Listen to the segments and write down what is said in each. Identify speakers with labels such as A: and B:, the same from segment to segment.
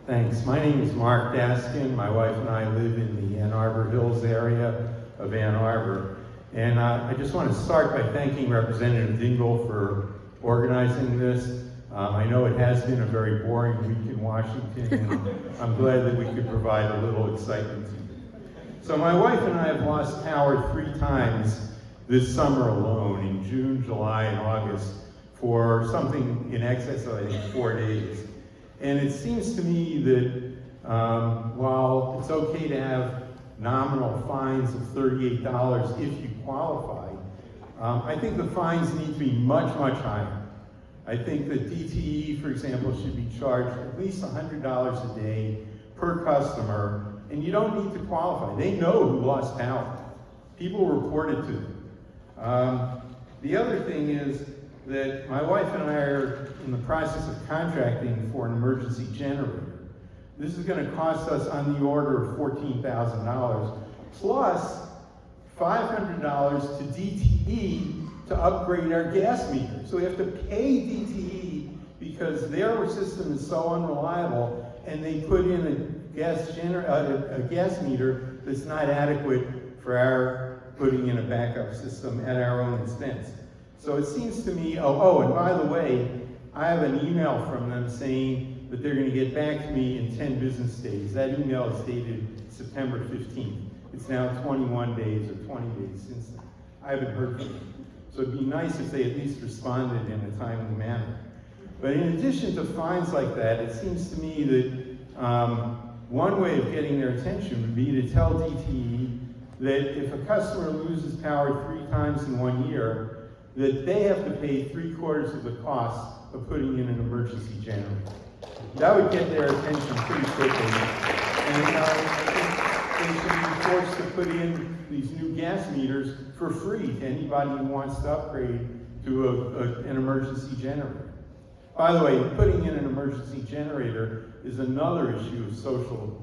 A: Thanks. My name is Mark Daskin. My wife and I live in the Ann Arbor Hills area of Ann Arbor. And I just want to start by thanking Representative Dingell for organizing this. I know it has been a very boring week in Washington, and I'm glad that we could provide a little excitement to you. So my wife and I have lost power 3 times this summer alone, in June, July, and August, for something in excess of, I think, 4 days. And it seems to me that while it's okay to have nominal fines of $38 if you qualify, I think the fines need to be much, much higher. I think that DTE, for example, should be charged at least $100 a day per customer, and you don't need to qualify. They know who lost power. People report it to them. The other thing is that my wife and I are in the process of contracting for an emergency generator. This is going to cost us on the order of $14,000 plus $500 to DTE to upgrade our gas meter. So we have to pay DTE because their system is so unreliable, and they put in a gas meter that's not adequate for our putting in a backup system at our own expense. So it seems to me, and by the way, I have an email from them saying that they're going to get back to me in 10 business days. That email is dated September 15th. It's now 21 days or 20 days since then. I haven't heard from them. So it'd be nice if they at least responded in a timely manner. But in addition to fines like that, it seems to me that one way of getting their attention would be to tell DTE that if a customer loses power 3 times in 1 year, that they have to pay 3/4 of the cost of putting in an emergency generator. That would get their attention pretty quickly. And I think they should be forced to put in these new gas meters for free to anybody who wants to upgrade to an emergency generator. By the way, putting in an emergency generator is another issue of social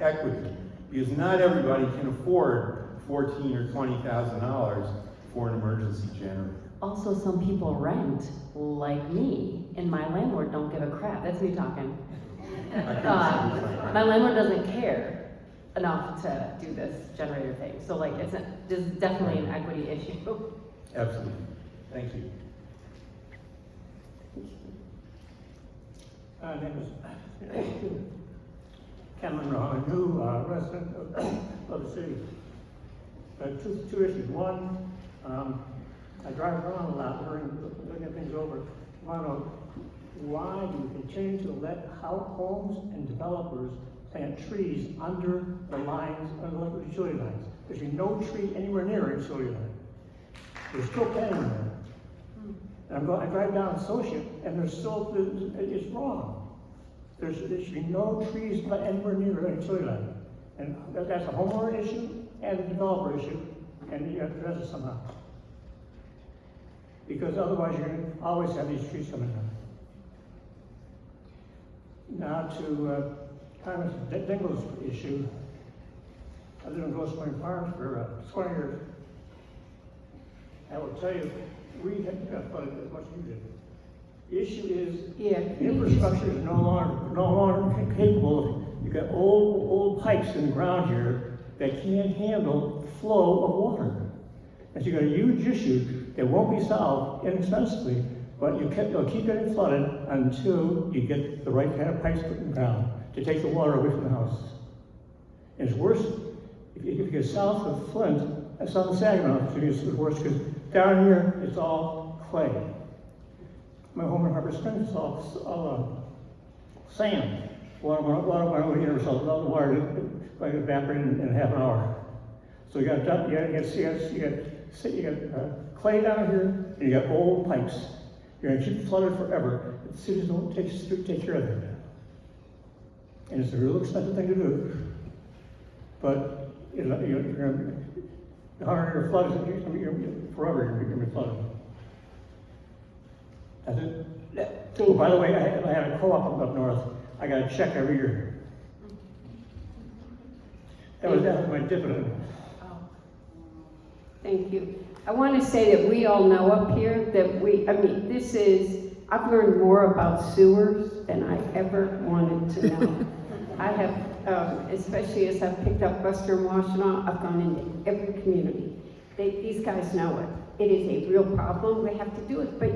A: equity, because not everybody can afford $14,000 or $20,000 for an emergency generator.
B: Also, some people rent, like me, and my landlord don't give a crap. That's me talking. My landlord doesn't care enough to do this generator thing. So, like, this is definitely an equity issue.
A: Absolutely. Thank you.
C: My name is Conlin, a new resident of the city. Two issues. One, I drive around a lot looking at things over. I want to know, why do we continue to let homes and developers plant trees under the lines, under the utility lines? There's no tree anywhere near a utility line. They're still planting there. And I drive down Associate, and there's still, it's wrong. There should be no trees anywhere near a utility line. And that's a homeowner issue and a developer issue, and you have to address it somehow. Because otherwise you're going to always have these trees coming down. Now to Congress Dingell's issue. I lived in Grosse Pointe Farms for 20 years. I will tell you, we got flooded as much as you did. The issue is infrastructure is no longer capable. You've got old pipes in the ground here that can't handle the flow of water. And so you've got a huge issue that won't be solved inexpensively, but you'll keep getting flooded until you get the right kind of pipes put in the ground to take the water away from the house. And it's worse if you get south of Flint and south of Saginaw. It's worse because down here it's all clay. My home in Harbor Springs is all sand. Water went over here, so all the water evaporated in half an hour. So you got clay down here, and you got old pipes. You're going to keep flooded forever. The cities don't take care of that. And it's a real expensive thing to do. But you're going to, the harder you're flooded, forever you're going to be flooded. That's it. Oh, by the way, I had a co-op up north. I got a check every year. That was my dividend.
D: Oh. Thank you. I want to say that we all know up here that this is I've learned more about sewers than I ever wanted to know. I have, especially as I've picked up Western Washtenaw, I've gone into every community. These guys know it. It is a real problem. We have to do it, but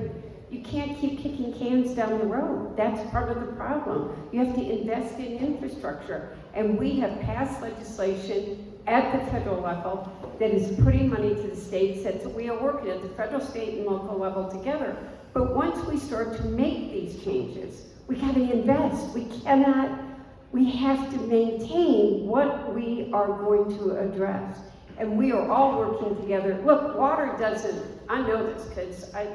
D: you can't keep kicking cans down the road. That's part of the problem. You have to invest in infrastructure. And we have passed legislation at the federal level that is putting money to the states. That's what we are working at the federal, state, and local level together. But once we start to make these changes, we gotta invest. We have to maintain what we are going to address. And we are all working together. Look, water doesn't, I know this because I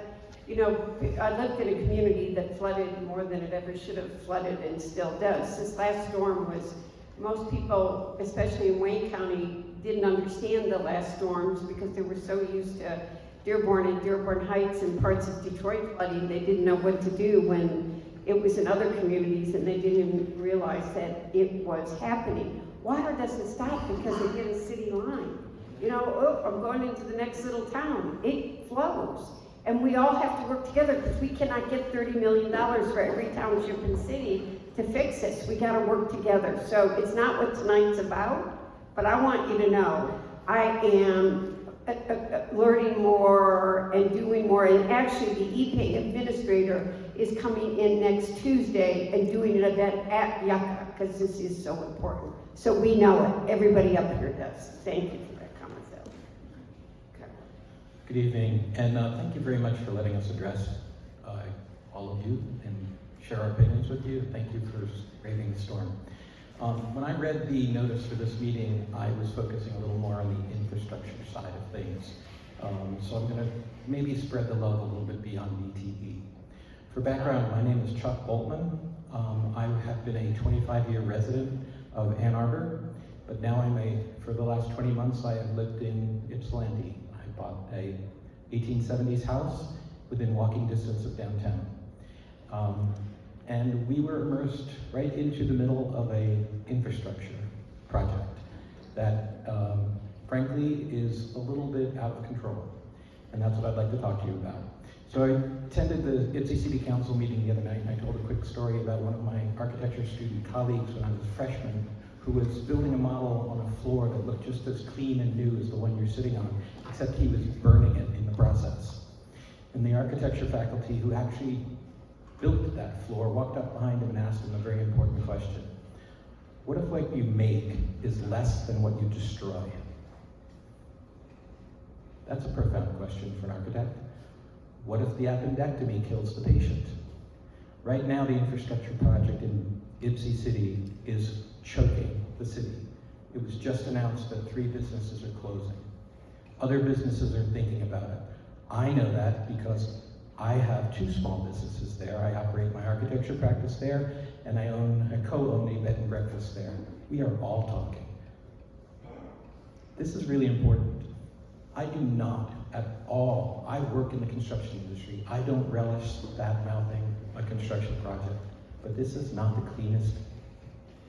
D: lived in a community that flooded more than it ever should have flooded and still does. This last storm was, most people, especially in Wayne County, didn't understand the last storms because they were so used to Dearborn and Dearborn Heights and parts of Detroit flooding, they didn't know what to do when it was in other communities and they didn't even realize that it was happening. Water doesn't stop because they hit a city line. I'm going into the next little town. It flows. And we all have to work together because we cannot get $30 million for every township and city to fix this. We gotta work together. So it's not what tonight's about, but I want you to know, I am learning more and doing more, and actually the EPA administrator is coming in next Tuesday and doing an event at Yucca, because this is so important. So we know it, everybody up here does. Thank you for that comment, Phil. Okay.
E: Good evening, and thank you very much for letting us address all of you and share our opinions with you. Thank you for braving the storm. When I read the notice for this meeting, I was focusing a little more on the infrastructure side of things. So I'm going to maybe spread the love a little bit beyond DTE. For background, my name is Chuck Boltman. I have been a 25-year resident of Ann Arbor, but now for the last 20 months, I have lived in Ypsilanti. I bought a 1870s house within walking distance of downtown. And we were immersed right into the middle of an infrastructure project that, frankly, is a little bit out of control. And that's what I'd like to talk to you about. So I attended the Ypsi City Council meeting the other night, and I told a quick story about one of my architecture student colleagues when I was a freshman, who was building a model on a floor that looked just as clean and new as the one you're sitting on, except he was burning it in the process. And the architecture faculty who actually built that floor walked up behind him and asked him a very important question. What if what you make is less than what you destroy? That's a profound question for an architect. What if the appendectomy kills the patient? Right now, the infrastructure project in Ypsi City is choking the city. It was just announced that 3 businesses are closing. Other businesses are thinking about it. I know that because I have 2 small businesses there. I operate my architecture practice there, and I co-own a bed and breakfast there. We are all talking. This is really important. I do not at all, I work in the construction industry. I don't relish bad-mouthing a construction project, but this is not the cleanest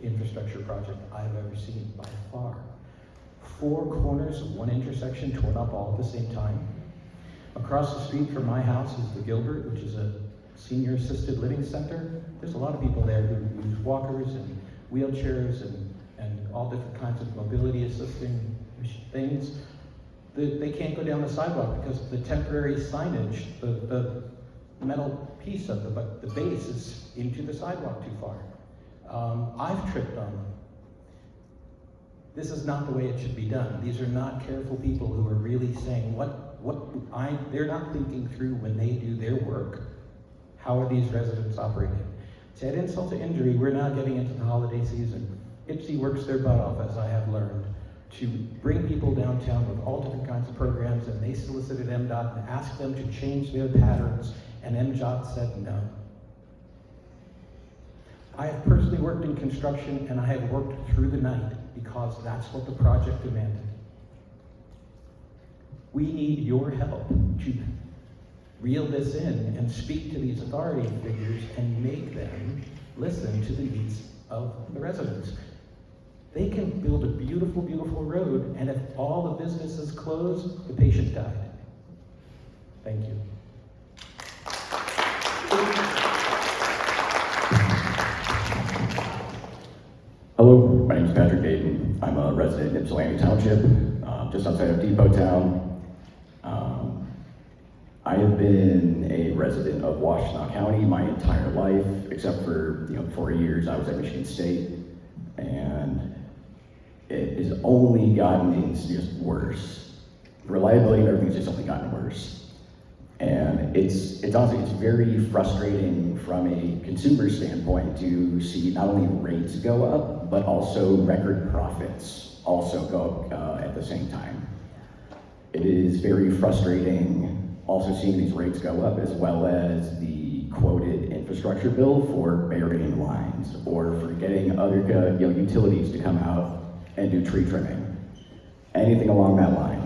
E: infrastructure project I've ever seen by far. 4 corners of one intersection torn up all at the same time. Across the street from my house is the Gilbert, which is a senior assisted living center. There's a lot of people there who use walkers and wheelchairs and all different kinds of mobility assisting things. They can't go down the sidewalk because of the temporary signage, the metal piece of the base is into the sidewalk too far. I've tripped on them. This is not the way it should be done. These are not careful people who are really saying they're not thinking through when they do their work. How are these residents operating? To add insult to injury, we're now getting into the holiday season. Ypsi works their butt off, as I have learned, to bring people downtown with all different kinds of programs, and they solicited MDOT and asked them to change their patterns, and MDOT said no. I have personally worked in construction, and I have worked through the night because that's what the project demanded. We need your help to reel this in and speak to these authority figures and make them listen to the needs of the residents. They can build a beautiful, beautiful road, and if all the businesses close, the patient died. Thank you.
F: my name is Patrick Dayton. I'm a resident in Ypsilanti Township, just outside of Depot Town. I have been a resident of Washtenaw County my entire life, except for 4 years I was at Michigan State, and it has only gotten just worse. The reliability and everything's just only gotten worse. And it's honestly, it's very frustrating from a consumer standpoint to see not only rates go up, but also record profits also go up at the same time. It is very frustrating also seeing these rates go up, as well as the quoted infrastructure bill for burying lines or for getting other utilities to come out and do tree trimming, anything along that line.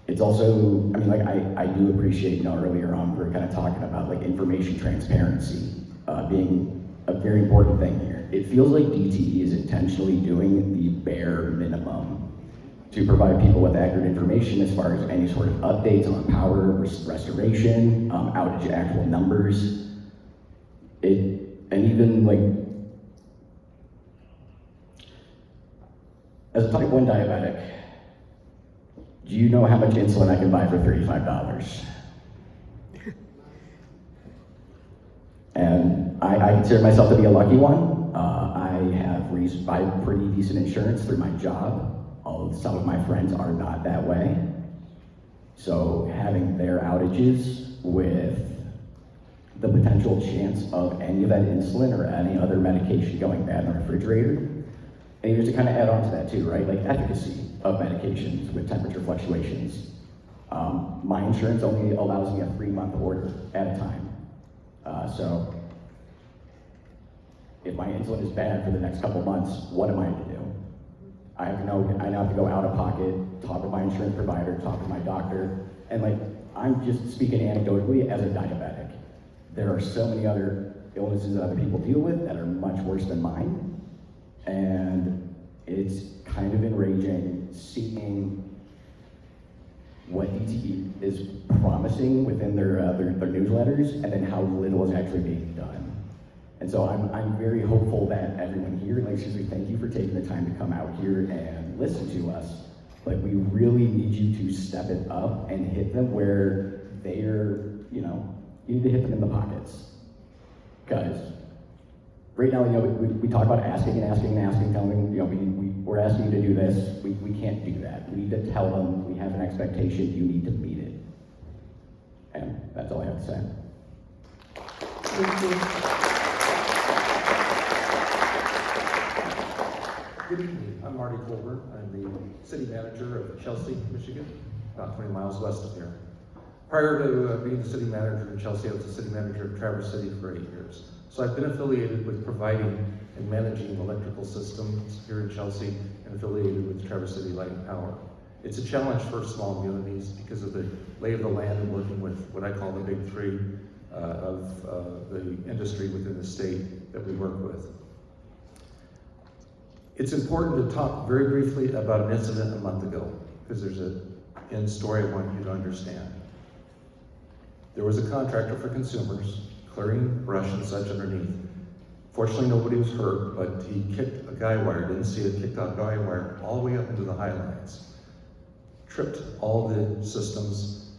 F: It's also, I mean, like I do appreciate, earlier on we were kind of talking about like information transparency being a very important thing here. It feels like DTE is intentionally doing the bare minimum to provide people with accurate information as far as any sort of updates on power restoration, outage actual numbers. And even like, as a type 1 diabetic, do you know how much insulin I can buy for $35? And I consider myself to be a lucky one. I have pretty decent insurance through my job. Some of my friends are not that way. So having their outages with the potential chance of any of that insulin or any other medication going bad in the refrigerator, and just to kind of add on to that too, right? Like efficacy of medications with temperature fluctuations. My insurance only allows me a 3-month order at a time. So if my insulin is bad for the next couple months, what am I to do? I now have to go out of pocket, talk with my insurance provider, talk with my doctor, and like, I'm just speaking anecdotally as a diabetic. There are so many other illnesses that other people deal with that are much worse than mine, and it's kind of enraging seeing what DTE is promising within their newsletters, and then how little is actually being done. And so I'm very hopeful that everyone here, like, seriously, thank you for taking the time to come out here and listen to us. Like, we really need you to step it up and hit them where they're, you need to hit them in the pockets. Because right now, we talk about asking, telling them, we're asking you to do this. We can't do that. We need to tell them we have an expectation, you need to meet it. And that's all I have to say.
D: Thank you.
G: Good evening, I'm Marty Colburn. I'm the city manager of Chelsea, Michigan, about 20 miles west of here. Prior to being the city manager in Chelsea, I was the city manager of Traverse City for 8 years. So I've been affiliated with providing and managing electrical systems here in Chelsea and affiliated with Traverse City Light and Power. It's a challenge for small communities because of the lay of the land and working with what I call the big three of the industry within the state that we work with. It's important to talk very briefly about an incident a month ago, because there's an end story I want you to understand. There was a contractor for consumers clearing brush and such underneath. Fortunately, nobody was hurt, but he kicked a guy wire, didn't see it, kicked a guy wire all the way up into the high lines. Tripped all the systems.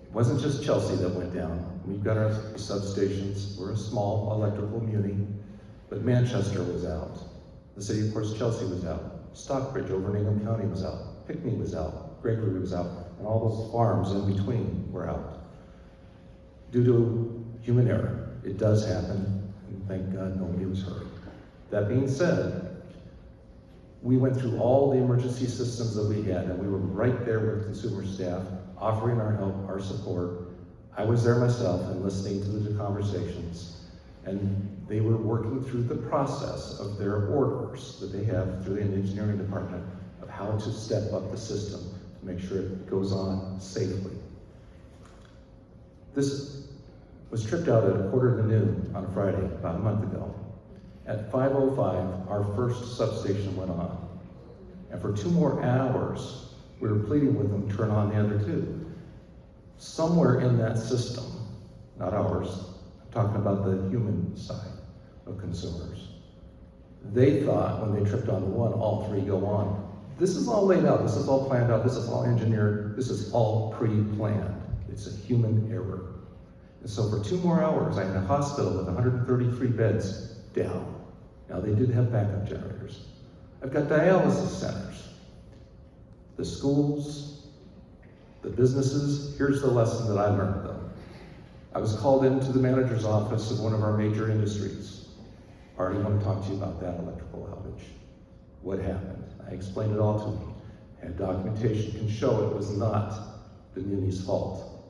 G: It wasn't just Chelsea that went down. We've got our substations. We're a small electrical muni, but Manchester was out. The city, of course, Chelsea was out. Stockbridge over in Ingham County was out. Pinckney was out. Gregory was out. And all those farms in between were out. Due to human error, it does happen, and thank God nobody was hurt. That being said, we went through all the emergency systems that we had, and we were right there with consumer staff, offering our help, our support. I was there myself and listening to the conversations, and they were working through the process of their orders that they have through the engineering department of how to step up the system to make sure it goes on safely. This was tripped out at 12:45 on Friday, about a month ago. At 5:05, our first substation went on. And for 2 more hours, we were pleading with them to turn on the other 2. Somewhere in that system, not ours, I'm talking about the human side of consumers, They thought when they tripped on the one, all three go on. This is all laid out, this is all planned out, this is all engineered, this is all pre-planned. It's a human error. And so for 2 more hours, I had a hospital with 133 beds down. Now they did have backup generators. I've got dialysis centers. The schools, the businesses, here's the lesson that I learned though. I was called into the manager's office of one of our major industries. I already want to talk to you about that electrical outage. What happened? I explained it all to him. And documentation can show it was not the Muni's fault.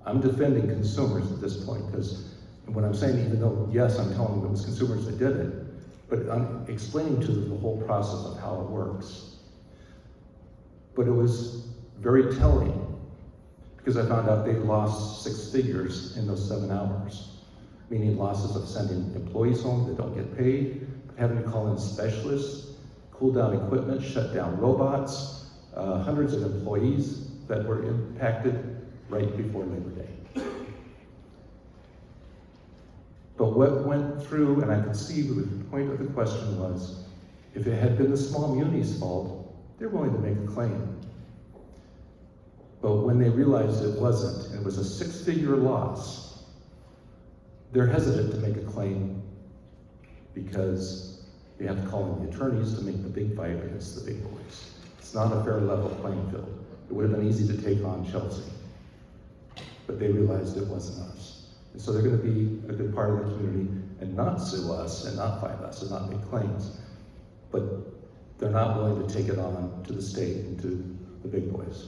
G: I'm defending consumers at this point because when I'm saying, even though, yes, I'm telling them it was consumers that did it, but I'm explaining to them the whole process of how it works. But it was very telling because I found out they lost 6 figures in those 7 hours, meaning losses of sending employees home that don't get paid, having to call in specialists, cool down equipment, shut down robots, hundreds of employees that were impacted right before Labor Day. But what went through, and I could see the point of the question was, if it had been the small muni's fault, they're willing to make a claim. But when they realized it wasn't, and it was a 6-figure loss, they're hesitant to make a claim because they have to call in the attorneys to make the big fight against the big boys. It's not a fair level playing field. It would have been easy to take on Chelsea, but they realized it wasn't us. And so they're going to be a good part of the community and not sue us and not fight us and not make claims. But they're not willing to take it on to the state and to the big boys.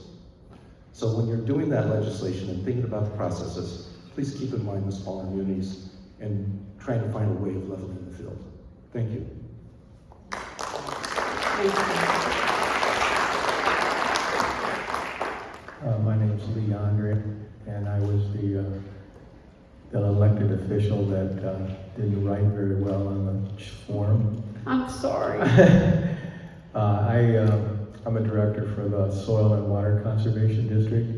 G: So when you're doing that legislation and thinking about the processes, please keep in mind the smaller munis and trying to find a way of leveling the field. Thank you.
H: My name's Lee Andre, and I was the elected official that didn't write very well on the form.
D: I'm sorry.
H: I'm a director for the Soil and Water Conservation District,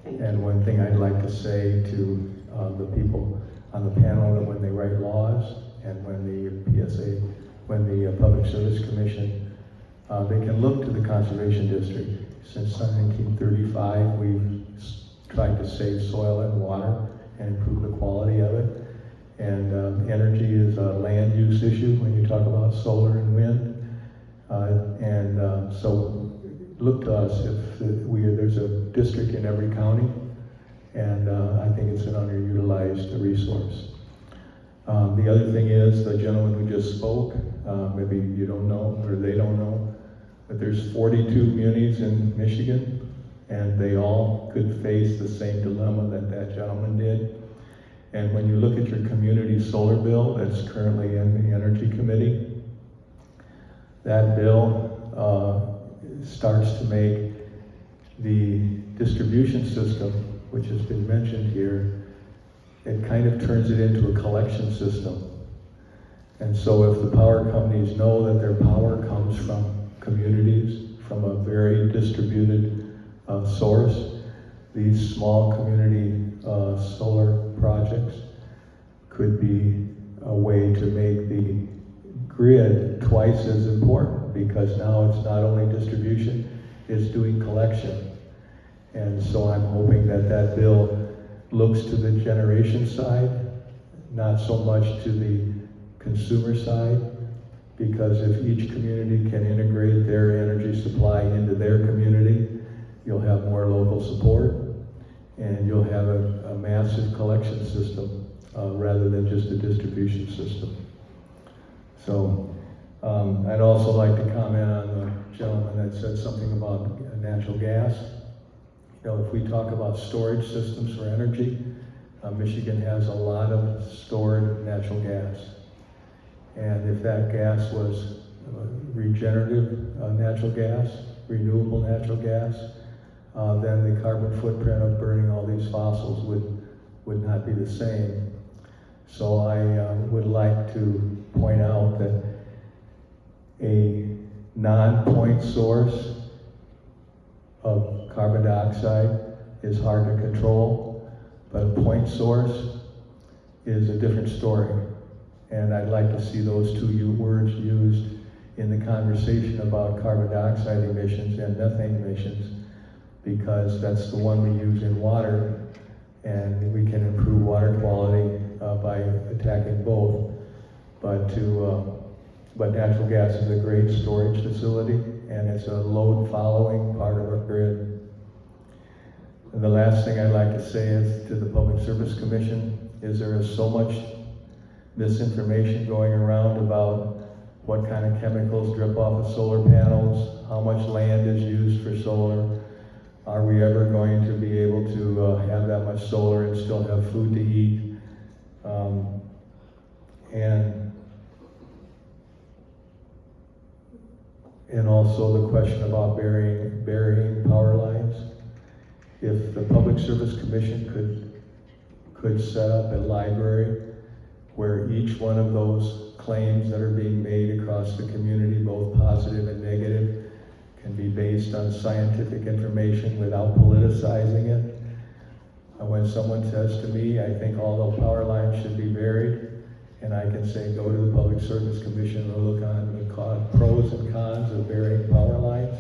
H: and one thing I'd like to say to the people on the panel that when they write laws and when the Public Service Commission, they can look to the Conservation District. Since 1935, we've tried to save soil and water and improve the quality of it. And energy is a land use issue when you talk about solar and wind. So look to us if there's a district in every county, and I think it's an underutilized resource. The other thing is, the gentleman who just spoke, maybe you don't know, or they don't know, but there's 42 munis in Michigan, and they all could face the same dilemma that that gentleman did. And when you look at your community solar bill that's currently in the Energy Committee, that bill starts to make the distribution system, which has been mentioned here, it kind of turns it into a collection system. And so if the power companies know that their power comes from communities, from a very distributed source, these small community solar projects could be a way to make the grid twice as important, because now it's not only distribution, it's doing collection. And so I'm hoping that that bill looks to the generation side, not so much to the consumer side, because if each community can integrate their energy supply into their community, you'll have more local support, and you'll have a massive collection system rather than just a distribution system. So I'd also like to comment on the gentleman that said something about natural gas. You know, if we talk about storage systems for energy, Michigan has a lot of stored natural gas. And if that gas was regenerative natural gas, renewable natural gas, then the carbon footprint of burning all these fossils would not be the same. So I would like to point out that a non-point source of carbon dioxide is hard to control, but a point source is a different story. And I'd like to see those two words used in the conversation about carbon dioxide emissions and methane emissions, because that's the one we use in water, and we can improve water quality by attacking both. But natural gas is a great storage facility, and it's a load following part of our grid. And the last thing I'd like to say is to the Public Service Commission is there is so much misinformation going around about what kind of chemicals drip off of solar panels, how much land is used for solar. Are we ever going to be able to have that much solar and still have food to eat? And also the question about burying power lines. If the Public Service Commission could set up a library where each one of those claims that are being made across the community, both positive and negative, can be based on scientific information without politicizing it. When someone says to me, I think all the power lines should be buried, and I can say, go to the Public Service Commission and look on the pros and cons of burying power lines,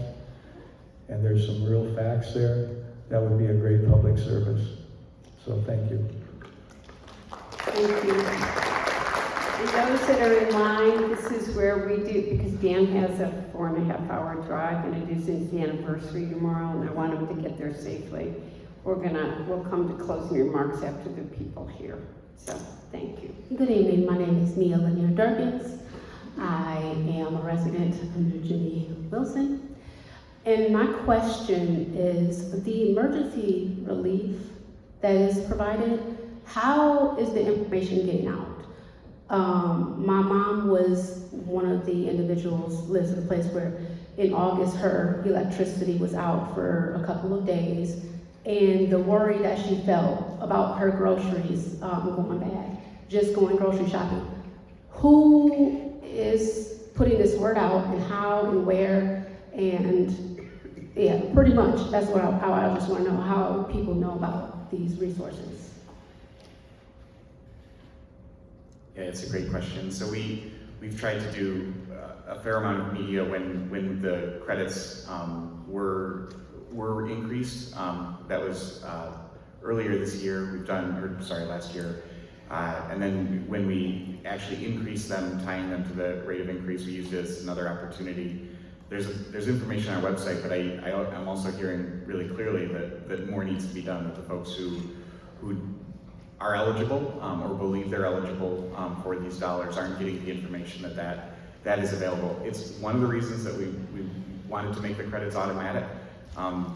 H: and there's some real facts there, that would be a great public service. So thank you.
D: Thank you. And those that are in line, this is where we do, because Dan has a 4.5-hour drive, and it is his anniversary tomorrow, and I want him to get there safely. We'll come to closing remarks after the people here. So, thank you.
I: Good evening, my name is Nia Lanier Durkins. I am a resident under Jimmie Wilson. And my question is, the emergency relief that is provided, how is the information getting out? My mom was one of the individuals, lives in a place where in August her electricity was out for a couple of days, and the worry that she felt about her groceries going bad, just going grocery shopping. Who is putting this word out, and how and where? And yeah, pretty much that's what I just want to know, how people know about these resources.
J: Yeah, it's a great question. So we've tried to do a fair amount of media when the credits were increased. That was earlier this year. Last year. And then when we actually increased them, tying them to the rate of increase, we used it as another opportunity. There's information on our website, but I'm also hearing really clearly that more needs to be done with the folks who are eligible or believe they're eligible for these dollars aren't getting the information that is available. It's one of the reasons that we wanted to make the credits automatic.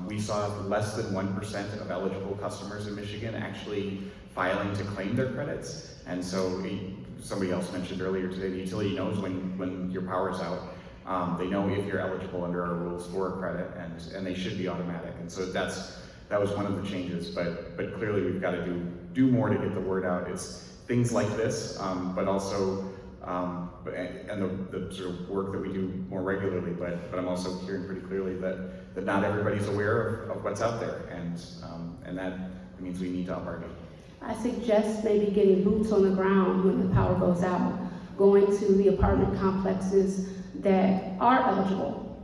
J: We saw less than 1% of eligible customers in Michigan actually filing to claim their credits. And so somebody else mentioned earlier today, the utility knows when your power is out. They know if you're eligible under our rules for a credit, and they should be automatic. And so that was one of the changes, but clearly we've got to do more to get the word out. It's things like this, but also and the sort of work that we do more regularly. But I'm also hearing pretty clearly that not everybody's aware of what's out there, and that means we need to up our game.
I: I suggest maybe getting boots on the ground when the power goes out, going to the apartment complexes that are eligible,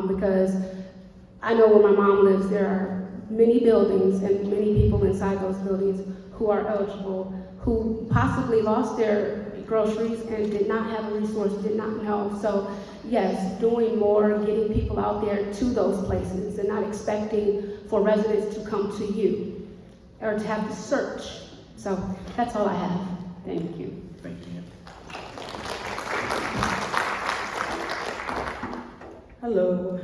I: because I know where my mom lives, there are many buildings and many people inside those buildings who are eligible, who possibly lost their groceries and did not have a resource, did not know. So yes, doing more, getting people out there to those places and not expecting for residents to come to you or to have to search. So that's all I have. Thank you.
J: Thank you.
K: Hello,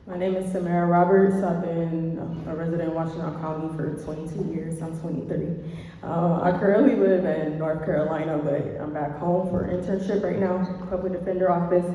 K: my name is Samara Roberts. I've been a resident in Washington County for 22 years. I'm 23. I currently live in North Carolina, but I'm back home for internship right now, public defender office.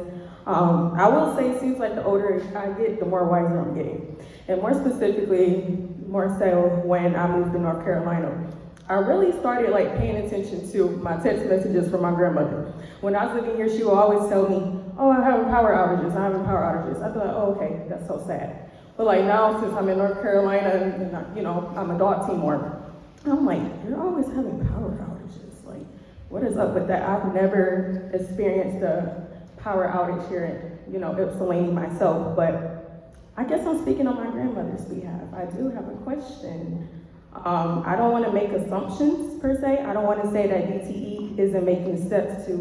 K: I will say it seems like the older I get, the more wiser I'm getting. And more specifically, more so when I moved to North Carolina, I really started paying attention to my text messages from my grandmother. When I was living here, she would always tell me, oh, I'm having power outages. I'd be like, oh, okay, that's so sad. But now, since I'm in North Carolina and I'm a dog team more, I'm like, you're always having power outages. What is up with that? I've never experienced the power outage here in, Ypsilanti myself, but I guess I'm speaking on my grandmother's behalf. I do have a question. I don't want to make assumptions per se. I don't want to say that DTE isn't making steps to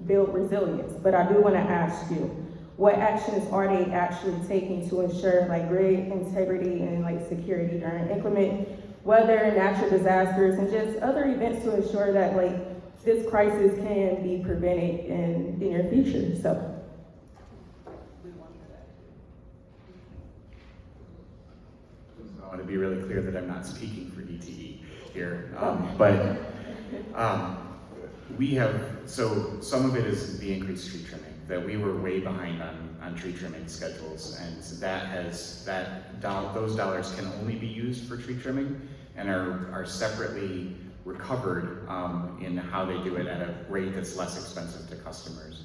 K: build resilience, but I do want to ask you, what actions are they actually taking to ensure like grid integrity and like security during inclement weather, natural disasters, and just other events to ensure that like this crisis can be prevented in the near future? So.
J: I want to be really clear that I'm not speaking for DTE here, we have, so some of it is the increased tree trimming, that we were way behind on tree trimming schedules, and those dollars can only be used for tree trimming and are separately recovered in how they do it at a rate that's less expensive to customers.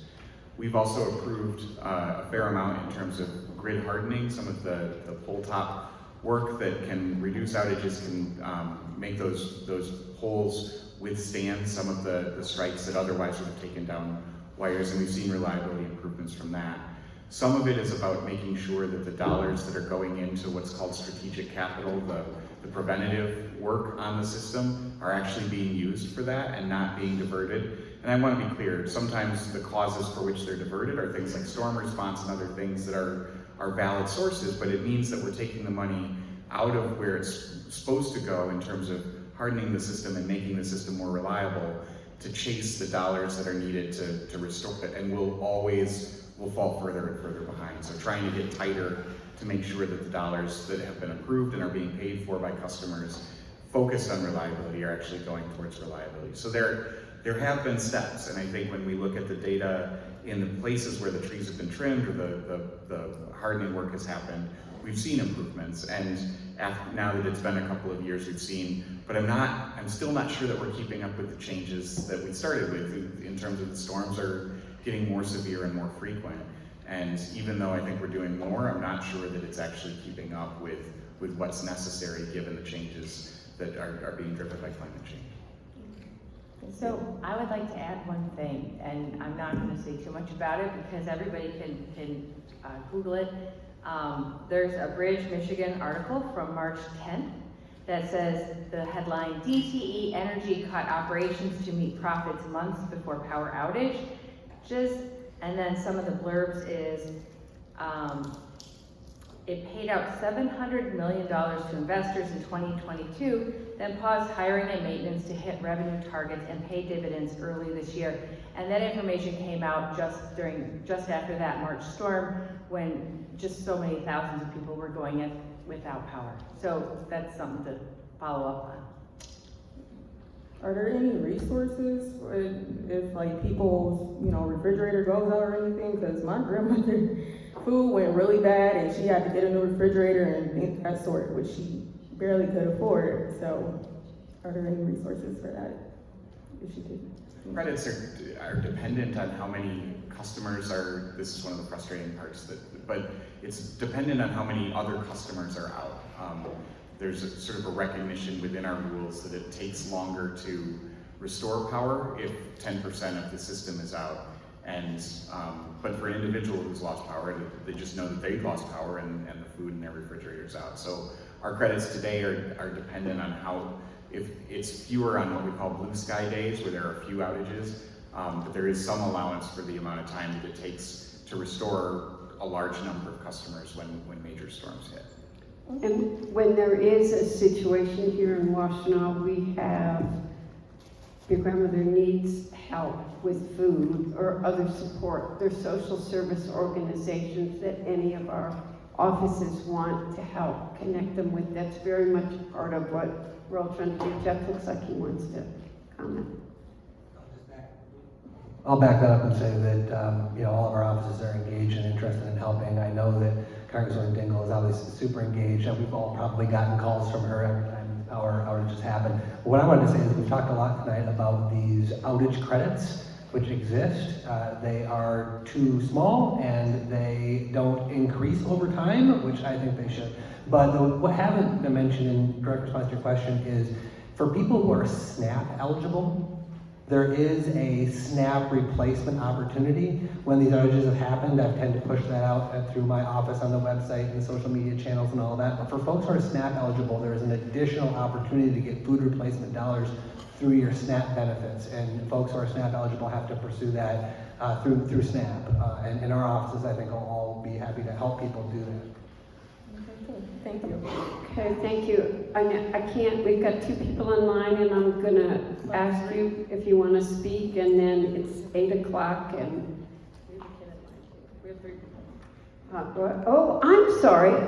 J: We've also approved a fair amount in terms of grid hardening. Some of the pole top work that can reduce outages can make those poles withstand some of the strikes that otherwise would have taken down wires, and we've seen reliability improvements from that. Some of it is about making sure that the dollars that are going into what's called strategic capital, the preventative work on the system, are actually being used for that and not being diverted. And I want to be clear, sometimes the causes for which they're diverted are things like storm response and other things that are valid sources, but it means that we're taking the money out of where it's supposed to go in terms of hardening the system and making the system more reliable to chase the dollars that are needed to restore it, and we'll fall further and further behind. So trying to get tighter to make sure that the dollars that have been approved and are being paid for by customers focused on reliability are actually going towards reliability. So there have been steps, and I think when we look at the data in the places where the trees have been trimmed or the hardening work has happened, we've seen improvements, and now that it's been a couple of years, we've seen, but I'm still not sure that we're keeping up with the changes that we started with in terms of the storms are getting more severe and more frequent. And even though I think we're doing more, I'm not sure that it's actually keeping up with what's necessary given the changes that are being driven by climate change.
L: So I would like to add one thing, and I'm not going to say too much about it because everybody can Google it. There's a Bridge, Michigan article from March 10th that says the headline, DTE energy cut operations to meet profits months before power outage. And then some of the blurbs is, it paid out $700 million to investors in 2022, then paused hiring and maintenance to hit revenue targets and pay dividends early this year. And that information came out just after that March storm, when just so many thousands of people were going in without power. So that's something to follow up on.
K: Are there any resources if like people's, refrigerator goes out or anything? Because my grandmother food went really bad and she had to get a new refrigerator and things of that sort, which she barely could afford. So are there any resources for that? If she could.
J: Credits are dependent on how many customers are, this is one of the frustrating parts, but it's dependent on how many other customers are out. There's a sort of a recognition within our rules that it takes longer to restore power if 10% of the system is out. And but for an individual who's lost power, they just know that they've lost power and the food in their refrigerator's out. So our credits today are dependent on how, if it's fewer on what we call blue sky days where there are a few outages, but there is some allowance for the amount of time that it takes to restore a large number of customers when major storms hit.
D: And when there is a situation here in Washtenaw, we have, your grandmother needs help with food or other support. There's social service organizations that any of our offices want to help connect them with. That's very much part of what we're all trying to do. Jeff looks like he wants to comment.
M: I'll back that up and say that all of our offices are engaged and interested in helping. I know that Congresswoman Dingell is obviously super engaged, and we've all probably gotten calls from her every time power outages happen. But what I wanted to say is we've talked a lot tonight about these outage credits which exist. They are too small and they don't increase over time, which I think they should. But what haven't been mentioned in direct response to your question is for people who are SNAP eligible, There is a SNAP replacement opportunity. When these outages have happened, I tend to push that out through my office on the website and social media channels and all that. But for folks who are SNAP eligible, there is an additional opportunity to get food replacement dollars through your SNAP benefits. And folks who are SNAP eligible have to pursue that through SNAP. And in our offices, I think will all be happy to help people do that.
K: Thank you.
D: Okay, thank you. I can't, we've got 2 people in line, and I'm gonna ask you if you wanna speak, and then it's 8 o'clock, and...
L: We have 3 people.
D: Oh, I'm sorry.